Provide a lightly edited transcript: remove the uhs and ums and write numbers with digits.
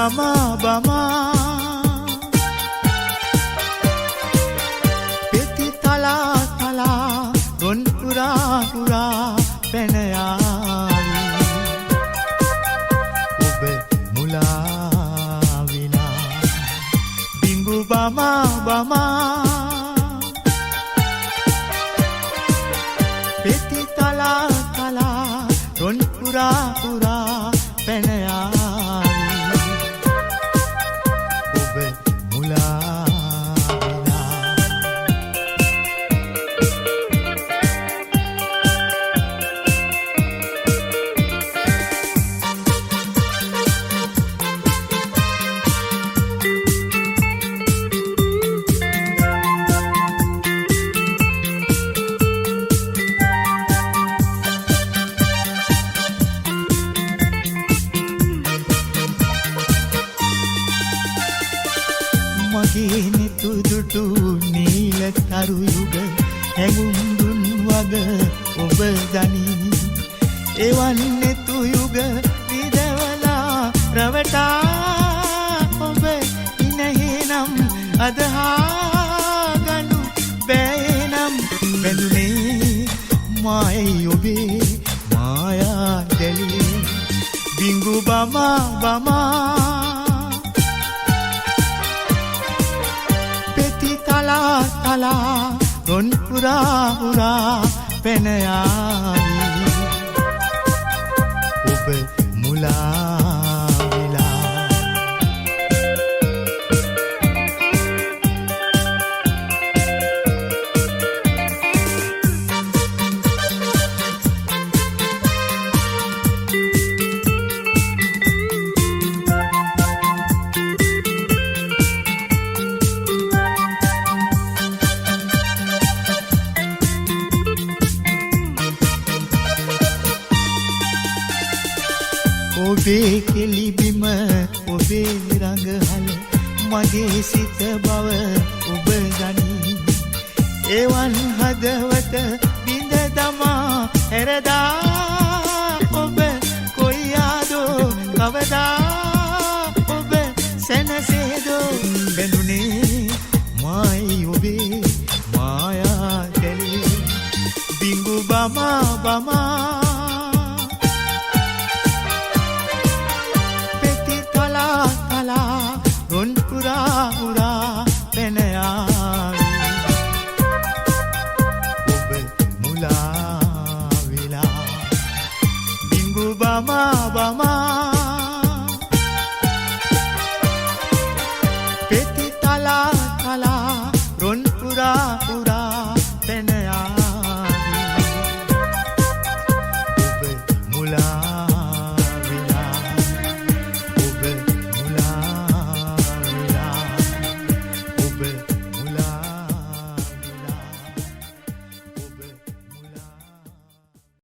bama bama peti tala tala gon pura pura pen යාවි ඔබ මුලා විලා බිඟු bama bama peti tala tala gon pura pura pen යාවි තුදුටු නීල තරු යුග හැඟුම් දුන් වග ඔබ දනි එවන් නෙතු යුග විදවලා රවටා ඔබ ඉනහේනම් අදහා ගනු බෑනම් බැඳුනේ මායි ඔබේ මායා දැලි බිඟු බමා බමා tala tala gon pura pura pen යාවි ඔබ මුලා විලා ඔබේ කෙලිබිම ඔබේ රඟහල මගේ සිත බව ඔබ ගනි එවන් හදවත බිඳ දමා හැරදා ඔබ කොයියාදෝ කවදා ඔබ සැනසේදෝ බැඳුනේ මායි ඔබේ මායා දැලි බිඟු බමා බමා gon pura pura pen යාවි ඔබ මුලා විලා බිඟු බමා බමා